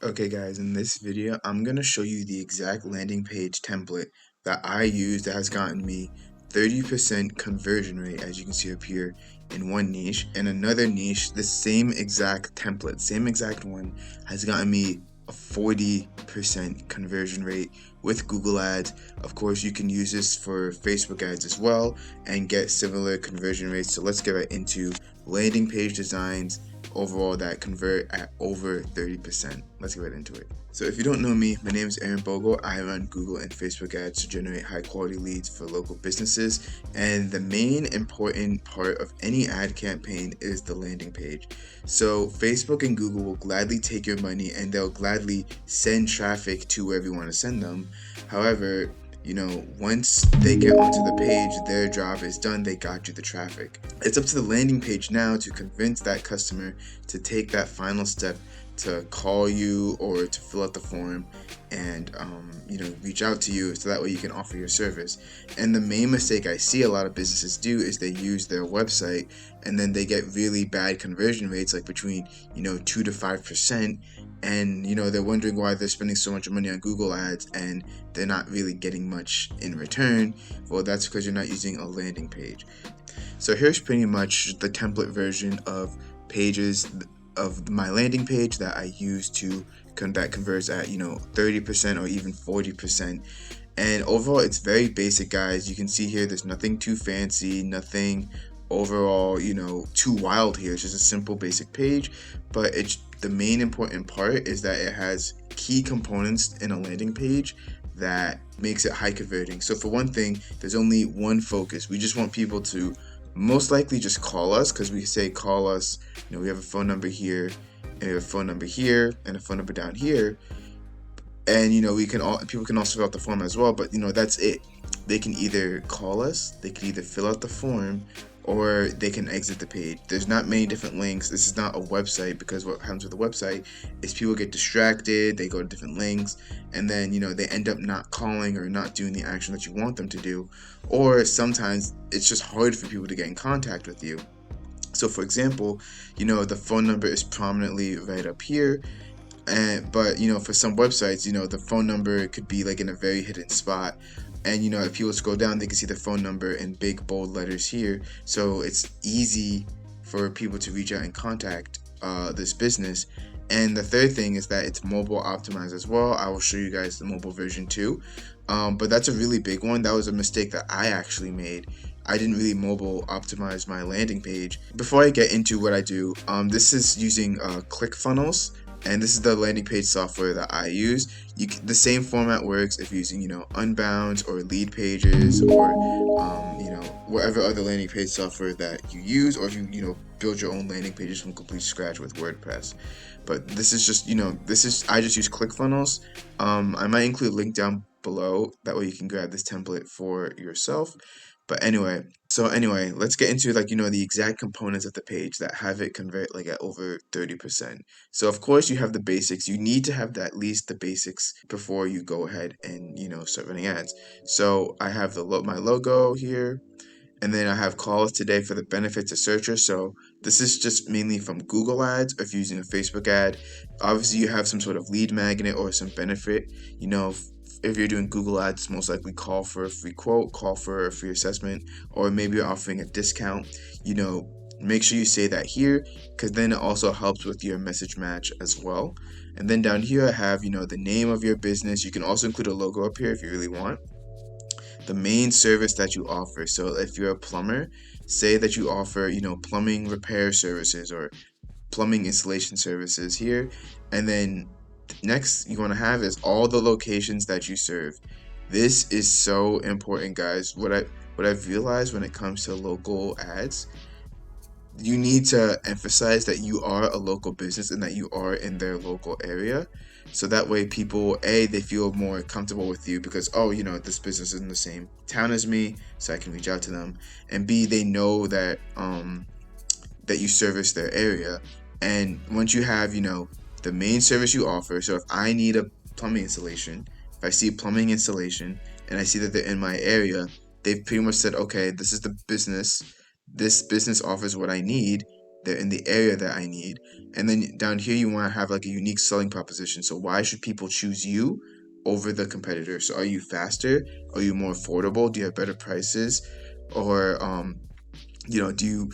Okay guys, in this video, I'm going to show you the exact landing page template that I use that has gotten me 30% conversion rate, as you can see up here in one niche. And another niche, the same exact template, same exact one, has gotten me a 40% conversion rate with Google Ads. Of course, you can use this for Facebook ads as well and get similar conversion rates. So let's get right into landing page designs overall that convert at over 30%. Let's get right into it. So if you don't know me, my name is Bogle. I run Google and Facebook ads to generate high quality leads for local businesses. And the main important part of any ad campaign is the landing page. So Facebook and Google will gladly take your money and they'll gladly send traffic to wherever you want to send them. However, once they get onto the page, their job is done. They got you the traffic. It's up to the landing page now to convince that customer to take that final step to call you or to fill out the form and reach out to you so that way you can offer your service. And the main mistake I see a lot of businesses do is they use their website and then they get really bad conversion rates, like between 2 to 5%, and they're wondering why they're spending so much money on Google ads and they're not really getting much in return. Well, that's because you're not using a landing page. So here's pretty much the template version of pages of my landing page that I use to that converts at 30% or even 40%. And overall, it's very basic, guys. You can see here there's nothing too fancy, nothing overall too wild here. It's just a simple basic page, but it's the main important part is that it has key components in a landing page that makes it high converting. So for one thing, there's only one focus. We just want people to most likely just call us, because we say call us. We have a phone number here and we have a phone number here and a phone number down here, and people can also fill out the form as well, but that's it. They can either call us, they can either fill out the form, or they can exit the page. There's not many different links. This is not a website, because what happens with a website is people get distracted, they go to different links, and then they end up not calling or not doing the action that you want them to do. Or sometimes it's just hard for people to get in contact with you. So for example, the phone number is prominently right up here, but for some websites, the phone number could be like in a very hidden spot. And if people scroll down, they can see the phone number in big bold letters here. So it's easy for people to reach out and contact this business. And the third thing is that it's mobile optimized as well. I will show you guys the mobile version too. But that's a really big one. That was a mistake that I actually made. I didn't really mobile optimize my landing page. Before I get into what I do, this is using ClickFunnels. And this is the landing page software that I use. The same format works if you're using, Unbounce or Lead Pages or, whatever other landing page software that you use, or if you, build your own landing pages from complete scratch with WordPress. But this is just, I just use ClickFunnels. I might include a link down below. That way you can grab this template for yourself. But anyway, let's get into the exact components of the page that have it convert at over 30%. So of course you have the basics. You need to have at least the basics before you go ahead and start running ads. So I have my logo here, and then I have calls today for the benefits of searchers. So this is just mainly from Google ads. If you're using a Facebook ad, obviously you have some sort of lead magnet or some benefit. If you're doing Google ads, most likely call for a free quote, call for a free assessment, or maybe you're offering a discount. Make sure you say that here, because then it also helps with your message match as well. And then down here I have the name of your business. You can also include a logo up here if you really want. The main service that you offer. So if you're a plumber, say that you offer plumbing repair services or plumbing installation services here. And then next you want to have is all the locations that you serve. This is so important, guys. What I've realized when it comes to local ads, you need to emphasize that you are a local business and that you are in their local area. So that way people, A, they feel more comfortable with you because, this business is in the same town as me, so I can reach out to them. And B, they know that that you service their area. And once you have, the main service you offer, so if I need a plumbing installation, if I see plumbing installation and I see that they're in my area, they've pretty much said, okay, this is the business. This business offers what I need. they're in the area that I need. And then down here, you want to have like a unique selling proposition. So why should people choose you over the competitor? So are you faster? Are you more affordable? Do you have better prices? Or do you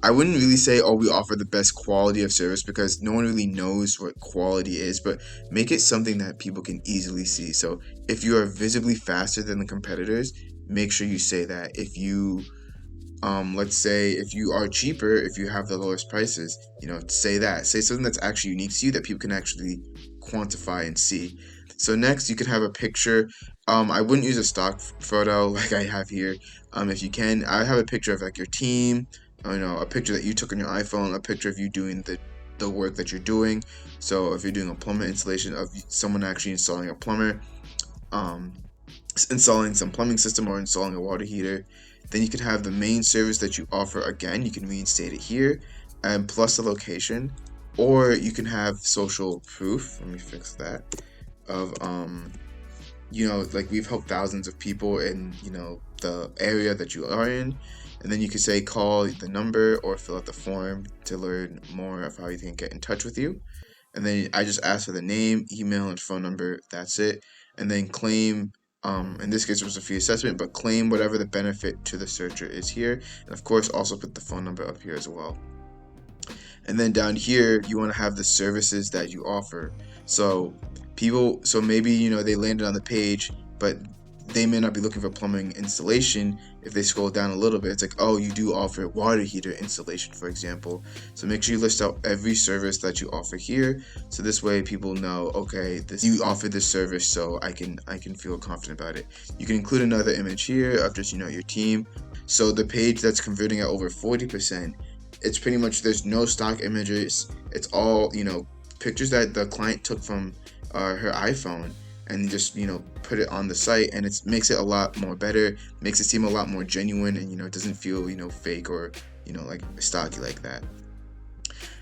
I wouldn't really say, oh, we offer the best quality of service, because no one really knows what quality is, but make it something that people can easily see. So if you are visibly faster than the competitors, make sure you say that. If you let's say if you are cheaper, if you have the lowest prices, say that. Say something that's actually unique to you that people can actually quantify and see. So next, you can have a picture. I wouldn't use a stock photo like I have here. If you can, I have a picture of like your team, a picture that you took on your iPhone, a picture of you doing the work that you're doing. So if you're doing a plumber installation, of someone actually installing a plumber, um, installing some plumbing system, or installing a water heater. Then you can have the main service that you offer. Again, you can reinstate it here, and plus the location. Or you can have social proof. Let me fix that. Of like we've helped thousands of people in the area that you are in. And then you can say call the number or fill out the form to learn more of how you can get in touch with you. And then I just ask for the name, email, and phone number. That's it. And then claim. In this case, it was a free assessment, but claim whatever the benefit to the searcher is here. And of course, also put the phone number up here as well. And then down here, you want to have the services that you offer. So maybe, they landed on the page, but they may not be looking for plumbing installation. If they scroll down a little bit, it's like, oh, you do offer water heater installation, for example. So make sure you list out every service that you offer here. So this way people know, okay, you offer this service, so I can feel confident about it. You can include another image here of just, your team. So the page that's converting at over 40%, it's pretty much, there's no stock images. It's all, pictures that the client took from her iPhone, and just put it on the site, and it makes it a lot more better, makes it seem a lot more genuine, and it doesn't feel fake or like stocky like that.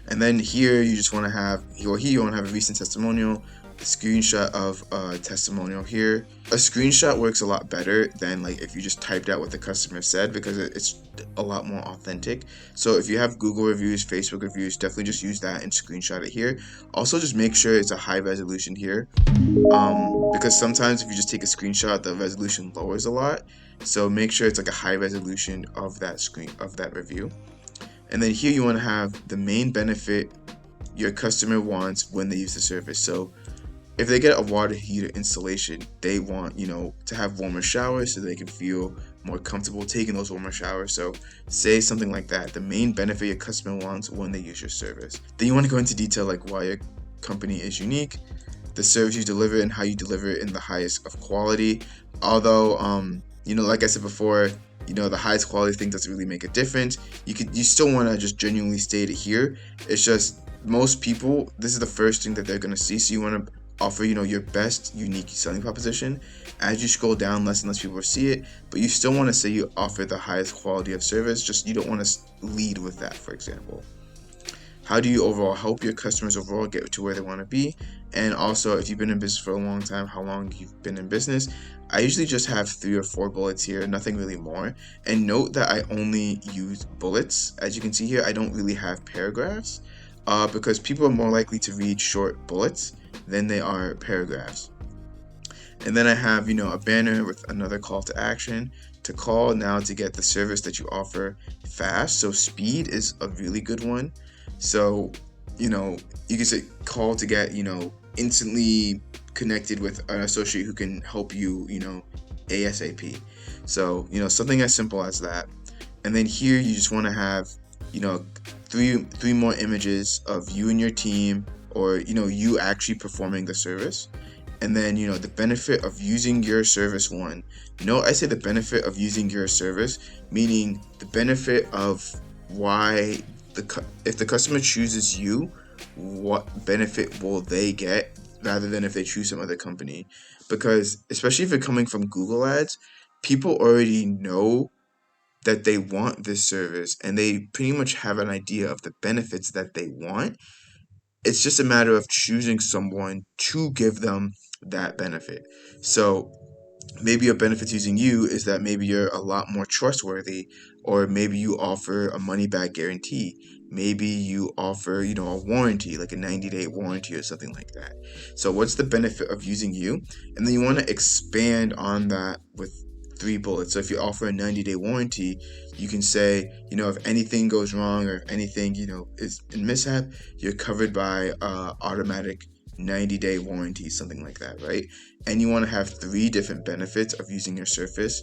And then here you just want to have, you want to have a recent testimonial, a screenshot of a testimonial here. A screenshot works a lot better than like if you just typed out what the customer said, because it's a lot more authentic. So if you have Google reviews, Facebook reviews, definitely just use that and screenshot it here. Also, just make sure it's a high resolution here, because sometimes if you just take a screenshot, the resolution lowers a lot. So make sure it's like a high resolution of that review. And then here you want to have the main benefit your customer wants when they use the service. So if they get a water heater installation, they want, to have warmer showers so they can feel more comfortable taking those warmer showers. So say something like that, the main benefit your customer wants when they use your service. Then you want to go into detail like why your company is unique, the service you deliver, and how you deliver it in the highest of quality. Although, like I said before, the highest quality thing doesn't really make a difference. You still want to just genuinely state it here. It's just most people, this is the first thing that they're going to see. So you want to offer, your best unique selling proposition. As you scroll down, less and less people see it, but you still want to say you offer the highest quality of service. Just you don't want to lead with that, for example. How do you overall help your customers overall get to where they want to be? And also, if you've been in business for a long time, how long you've been in business. I usually just have 3 or 4 bullets here, nothing really more. And note that I only use bullets. As you can see here, I don't really have paragraphs, because people are more likely to read short bullets than they are paragraphs. And then I have, a banner with another call to action to call now to get the service that you offer fast. So speed is a really good one. So, you can say call to get, instantly connected with an associate who can help you, ASAP. So, something as simple as that. And then here you just want to have, three more images of you and your team, or, you actually performing the service. And then, the benefit of using your service one. I say the benefit of using your service, meaning the benefit of why if the customer chooses you, what benefit will they get rather than if they choose some other company. Because especially if you're coming from Google Ads, people already know that they want this service, and they pretty much have an idea of the benefits that they want. It's just a matter of choosing someone to give them that benefit. So maybe a benefit using you is that maybe you're a lot more trustworthy, or maybe you offer a money back guarantee. maybe you offer, you know, a warranty, like a 90-day warranty or something like that. So what's the benefit of using you? And then you want to expand on that with 3 bullets. So if you offer a 90-day warranty, you can say, you know, if anything goes wrong or if anything, you know, is in mishap, you're covered by automatic 90-day warranty, something like that, right? And you want to have 3 different benefits of using your service.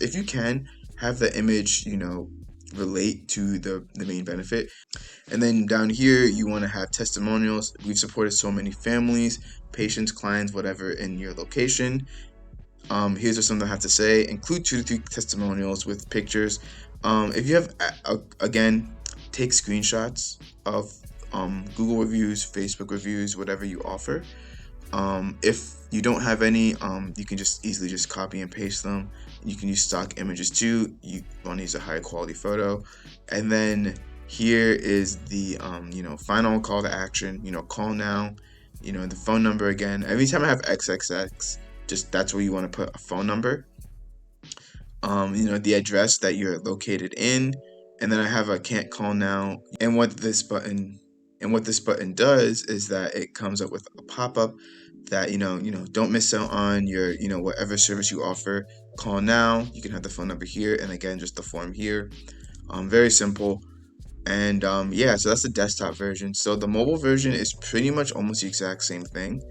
If you can, have the image, you know, relate to the main benefit. And then down here, you want to have testimonials. We've supported so many families, patients, clients, whatever in your location. Here's what something I have to say. Include 2 to 3 testimonials with pictures. If you have, again, take screenshots of Google reviews, Facebook reviews, whatever you offer. If you don't have any, you can just easily just copy and paste them. You can use stock images too. You want to use a high quality photo. And then here is the you know, final call to action. You know, call now. You know, the phone number again. Every time I have XXX, just that's where you want to put a phone number. You know, the address that you're located in, and then I have a can't call now. And what this button does is that it comes up with a pop-up that you know, don't miss out on your, you know, whatever service you offer. Call now. You can have the phone number here, and again, just the form here. Very simple. And yeah, so that's the desktop version. So the mobile version is pretty much almost the exact same thing.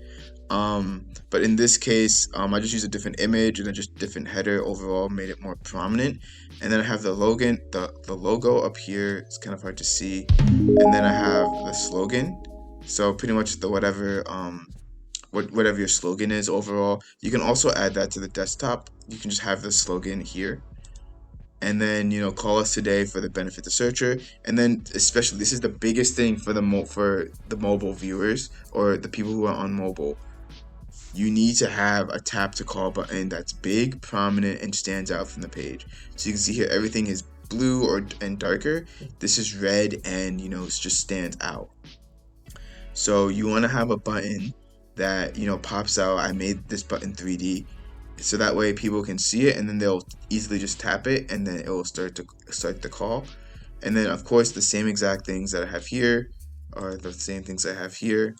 But in this case, I just used a different image and then just different header overall, made it more prominent. And then I have the logo up here. It's kind of hard to see. And then I have the slogan. So pretty much the whatever your slogan is overall. You can also add that to the desktop. You can just have the slogan here. And then, you know, call us today for the benefit to searcher. And then especially, this is the biggest thing for the mobile viewers or the people who are on mobile. You need to have a tap to call button that's big, prominent, and stands out from the page. So you can see here everything is blue and darker. This is red and, you know, it just stands out. So you want to have a button that, you know, pops out. I made this button 3D, so that way people can see it and then they'll easily just tap it and then it will start the call. And then of course the same exact things that I have here are the same things I have here,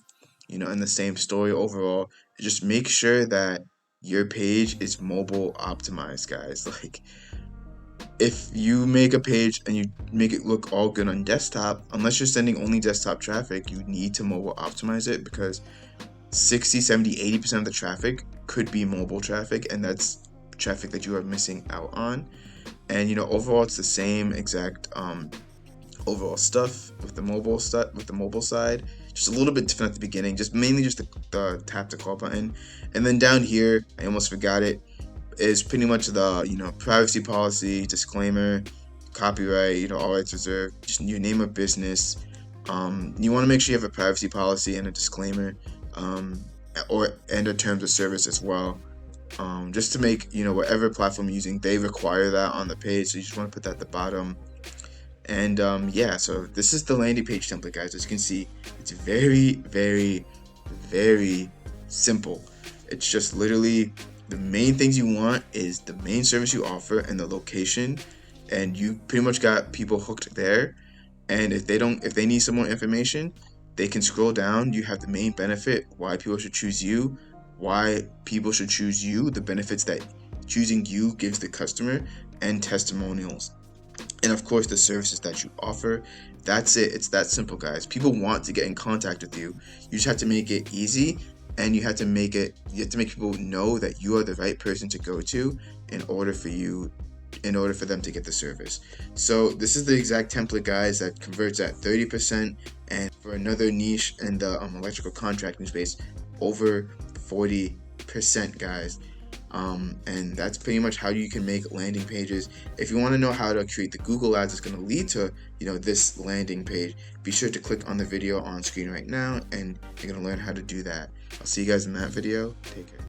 you know, in the same story overall. Just make sure that your page is mobile optimized, guys. Like, if you make a page and you make it look all good on desktop, unless you're sending only desktop traffic, you need to mobile optimize it, because 60, 70, 80% of the traffic could be mobile traffic, and that's traffic that you are missing out on. And, you know, overall it's the same exact overall stuff with the mobile side, just a little bit different at the beginning, just mainly just the tap to call button. And then down here, I almost forgot it, is pretty much the, you know, privacy policy, disclaimer, copyright, you know, all rights reserved, just your name of business. You want to make sure you have a privacy policy and a disclaimer, and a terms of service as well, just to make, you know, whatever platform you're using, they require that on the page, so you just want to put that at the bottom. And yeah, so this is the landing page template, guys. As you can see, it's very, very, very simple. It's just literally the main things you want is the main service you offer and the location, and you pretty much got people hooked there. And if they need some more information, they can scroll down. You have the main benefit, why people should choose you, the benefits that choosing you gives the customer, and testimonials. And of course, the services that you offer. That's it. It's that simple, guys. People want to get in contact with you. You just have to make it easy, and you have to make people know that you are the right person to go to in order for them to get the service. So this is the exact template, guys, that converts at 30%, and for another niche in the electrical contracting space, over 40%, guys. And that's pretty much how you can make landing pages. If you want to know how to create the Google ads that's going to lead to, you know, this landing page, be sure to click on the video on screen right now, and you're going to learn how to do that. I'll see you guys in that video. Take care.